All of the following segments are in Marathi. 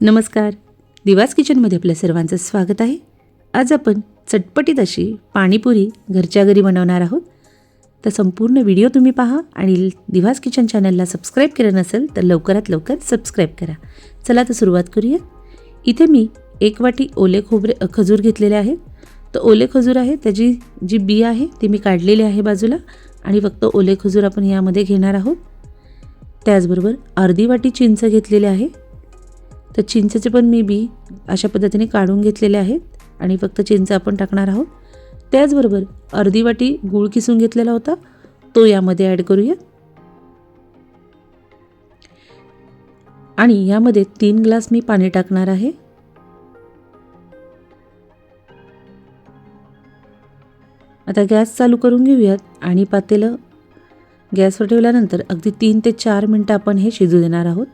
नमस्कार, दिवास किचनमध्ये आपल्या सर्वांचं स्वागत आहे। आज आपण चटपटीत अशी पाणीपुरी घरच्या घरी बनवणार आहोत। तर संपूर्ण व्हिडिओ तुम्ही पहा आणि दिवास किचन चॅनलला सबस्क्राइब केलं नसेल तर लवकरात लवकर सबस्क्राइब करा। चला तर सुरुवात करूया। इथे मी 1 वाटी ओले खजूर घेतलेले आहेत। तर ओले खजूर आहे त्याची जी बी आहे ती मी काढलेली आहे बाजूला आणि फक्त ओले खजूर आपण यामध्ये घेणार आहोत। त्याचबरोबर अर्धी वाटी चिंच घेतलेली आहे। तर चिंचेचे पण मी बी अशा पद्धतीने काढून घेतलेले आहेत आणि फक्त चिंच आपण टाकणार आहोत। त्याचबरोबर अर्धी वाटी गूळ किसून घेतलेला होता तो यामध्ये ॲड करूया आणि यामध्ये 3 ग्लास मी पाणी टाकणार आहे। आता गॅस चालू करून घेऊयात आणि पातेलं गॅसवर ठेवल्यानंतर अगदी 3 ते 4 मिनिटं आपण हे शिजू देणार आहोत।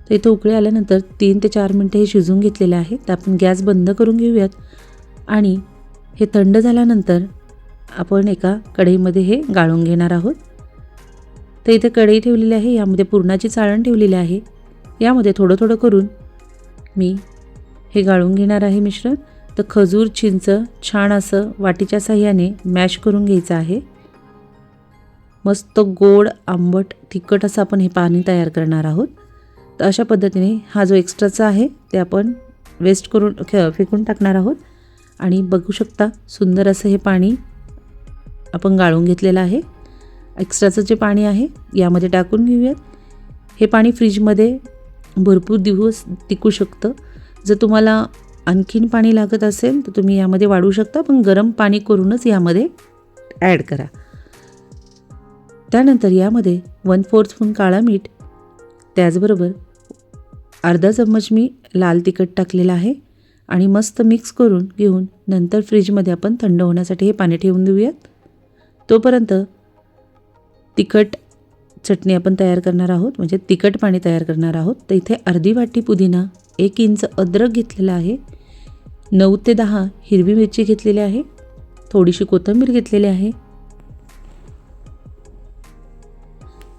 तर इथे उकळी आल्यानंतर 3 ते 4 मिनिटं हे शिजून घेतलेले आहे। तर आपण गॅस बंद करून घेऊयात आणि हे थंड झाल्यानंतर आपण एका कढईमध्ये हे गाळून घेणार आहोत। तर इथे कढई ठेवलेली आहे, यामध्ये पुरणाची चाळण ठेवलेली आहे। यामध्ये थोडं थोडं करून मी हे गाळून घेणार आहे मिश्रण। तर खजूर चिंच छान असं वाटीच्या साहाय्याने मॅश करून घ्यायचं आहे। मस्त गोड आंबट तिखट असं आपण हे पाणी तयार करणार आहोत। तर अशा पद्धतीने हा जो एक्स्ट्राचा आहे ते आपण वेस्ट करून फेकून टाकणार आहोत आणि बघू शकता सुंदर असं हे पाणी आपण गाळून घेतलेलं आहे। एक्स्ट्राचं जे पाणी आहे यामध्ये टाकून घेऊयात। हे पाणी फ्रीजमध्ये भरपूर दिवस टिकू शकतं। जर तुम्हाला आणखीन पाणी लागत असेल तर तुम्ही यामध्ये वाढवू शकता, पण गरम पाणी करूनच यामध्ये ॲड करा। त्यानंतर यामध्ये 1/4 स्पून काळा मीठ, त्याचबरोबर अर्धा चम्मच मी लाल तिखट टाकलेलं आहे आणि मस्त मिक्स करून घेऊन नंतर फ्रीजमध्ये आपण थंड होण्यासाठी हे पाणी ठेवून देऊयात। तोपर्यंत तिखट चटणी आपण तयार करणार आहोत, म्हणजे तिखट पाणी तयार करणार आहोत। तर इथे अर्धी वाटी पुदिना, 1 इंच अद्रक घेतलेला आहे, 9 ते 10 हिरवी मिरची घेतलेली आहे, थोडीशी कोथिंबीर घेतलेली आहे।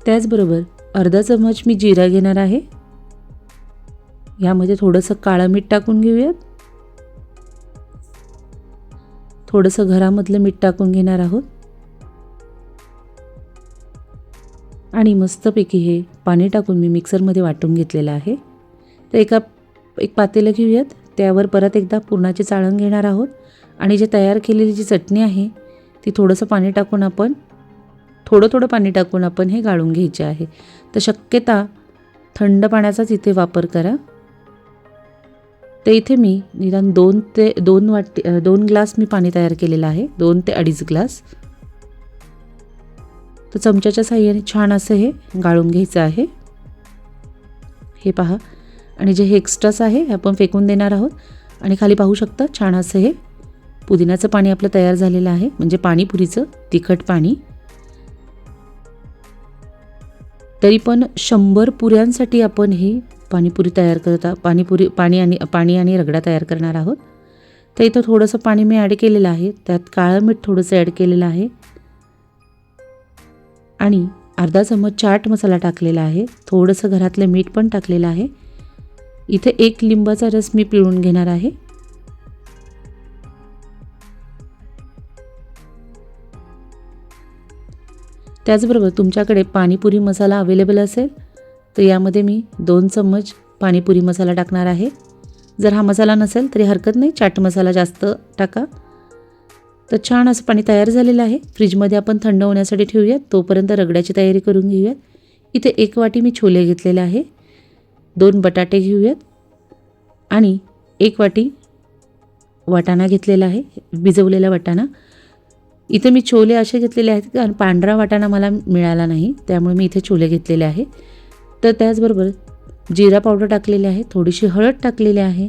त्याचबरोबर अर्धा चम्मच मी जिरा घेणार आहे। यामध्ये थोडंसं काळं मीठ टाकून घेऊयात, थोडंसं घरामधलं मीठ टाकून घेणार आहोत आणि मस्तपैकी हे पाणी टाकून मी मिक्सरमध्ये वाटून घेतलेलं आहे। तर एक पातेलं घेऊयात, त्यावर परत एकदा पुरणाची चाळण घेणार आहोत आणि जे तयार केलेली जी चटणी आहे ती थोडंसं पाणी टाकून आपण थोडं पाणी टाकून आपण हे गाळून घ्यायचे आहे। तर शक्यता थंड पाण्याचाच इथे वापर करा। तर इथे मी निदान 2 ग्लास मी पाणी तयार केलेलं आहे, 2 ते 2.5 ग्लास। तर चमच्याच्या साहाय्याने छान असं हे गाळून घ्यायचं आहे। हे पहा, आणि जे हे एक्स्ट्राच आहे हे आपण फेकून देणार आहोत आणि खाली पाहू शकता छान असं हे पुदिन्याचं पाणी आपलं तयार झालेलं आहे, म्हणजे पाणीपुरीचं तिखट पाणी। तरी पण 100 पुऱ्यांसाठी आपण ही पाणीपुरी तयार करता पाणी आणि रगडा तयार करणार आहोत। तर इथं थोडंसं पाणी मी ॲड केलेलं आहे, त्यात काळं मीठ थोडंसं ॲड केलेलं आहे आणि अर्धा चम्मच चाट मसाला टाकलेला आहे, थोडंसं घरातलं मीठ पण टाकलेलं आहे। इथे 1 लिंबाचा रस मी पिळून घेणार आहे। त्याचबरोबर तुमच्याकडे पाणीपुरी मसाला अवेलेबल असेल तर यामध्ये मी 2 चम्मच पाणीपुरी मसाला टाकणार आहे। जर हा मसाला नसेल तरी हरकत नाही, चाट मसाला जास्त टाका। तर छान असं पाणी तयार झालेलं आहे, फ्रीजमध्ये आपण थंड होण्यासाठी ठेवूयात। तोपर्यंत रगड्याची तयारी करून घेऊयात। इथे 1 वाटी मी छोले घेतलेले आहे, 2 बटाटे घेऊयात आणि 1 वाटी वाटाणा घेतलेला आहे, भिजवलेला वाटाणा। इथे मी छोले असे घेतलेले आहेत कारण पांढरा वाटाणा मला मिळाला नाही, त्यामुळे मी इथे छोले घेतलेले आहे। तर त्याचबरोबर जिरा पावडर टाकलेले आहे, थोडीशी हळद टाकलेली आहे,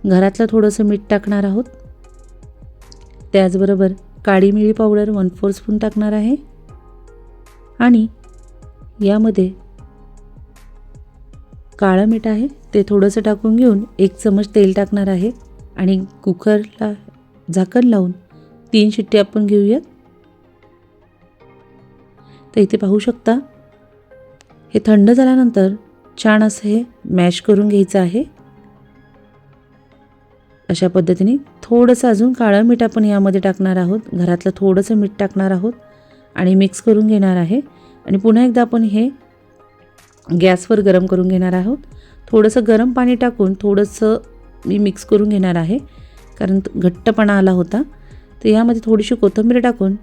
घरातलं थोडंसं मीठ टाकणार आहोत। त्याचबरोबर काळी मिरी पावडर 1/4 स्पून टाकणार आहे आणि यामध्ये काळं मीठ आहे ते थोडंसं टाकून घेऊन 1 चम्मच तेल टाकणार आहे आणि कुकरला झाकण लावून 3 शिट्टी आपण घेऊयात। तर इथे पाहू शकता हे थंड झाल्यानंतर छान असं हे मॅश करून घ्यायचं आहे. अशा पद्धतीने थोडंसं अजून काळं मीठ आपण यामध्ये टाकणार आहोत. घरातलं थोडंसं मीठ टाकणार आहोत आणि मिक्स करून घेणार आहे. आणि पुन्हा एकदा आपण हे गॅसवर गरम करून घेणार आहोत. थोडंसं गरम पाणी टाकून थोडंसं मी मिक्स करून घेणार आहे, कारण घट्टपणा आला होता. तर यामध्ये थोडीशी कोथिंबीर टाकून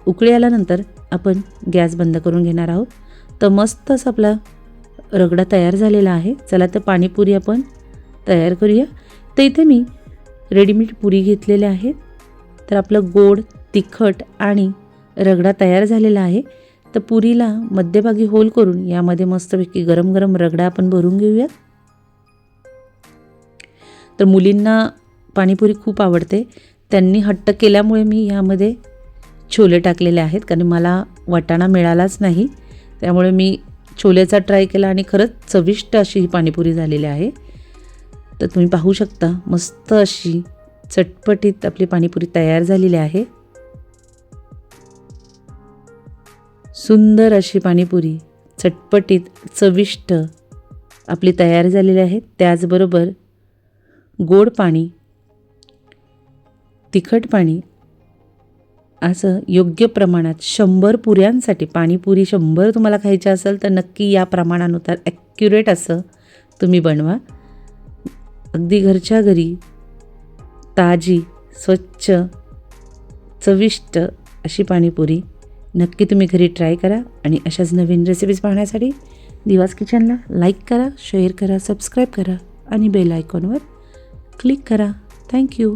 उकळी आल्यानंतर आपण गॅस बंद करून घेणार आहोत. तर मस्त असा आपला रगडा तयार झालेला आहे. चला तर पाणीपुरी आपण तयार करूया. तर इथे मी रेडीमेड पुरी घेतलेल्या आहेत. तर आपलं गोड, तिखट आणि रगडा तयार झालेला आहे. तर पुरीला मध्यभागी होल करून यामध्ये मस्तपैकी गरम गरम रगडा आपण भरून घेऊया. तर मुलींना पाणीपुरी खूप आवडते. त्यांनी हट्ट केल्यामुळे मी यामध्ये छोले टाकलेले आहेत, कारण मला वाटाणा मिळालाच नाही. त्यामुळे मी छोलेचा ट्राय केला आणि खरंच चविष्ट अशी ही पाणीपुरी झालेली आहे. तर तुम्ही पाहू शकता मस्त अशी चटपटीत आपली पाणीपुरी तयार झालेली आहे. सुंदर अशी पाणीपुरी चटपटीत चविष्ट आपली तयार झालेली आहे. त्याचबरोबर गोड पाणी, तिखट पाणी असं योग्य प्रमाणात 100 पुऱ्यांसाठी, पाणीपुरी 100 तुम्हाला खायची असेल तर नक्की या प्रमाणानुसार ॲक्युरेट असं तुम्ही बनवा. अगदी घरच्या घरी ताजी, स्वच्छ, चविष्ट अशी पाणीपुरी नक्की तुम्ही घरी ट्राय करा. आणि अशाच नवीन रेसिपीज पाहण्यासाठी दिवास किचनला लाईक करा, शेअर करा, सबस्क्राईब करा आणि बेल आयकॉनवर क्लिक करा. थँक्यू.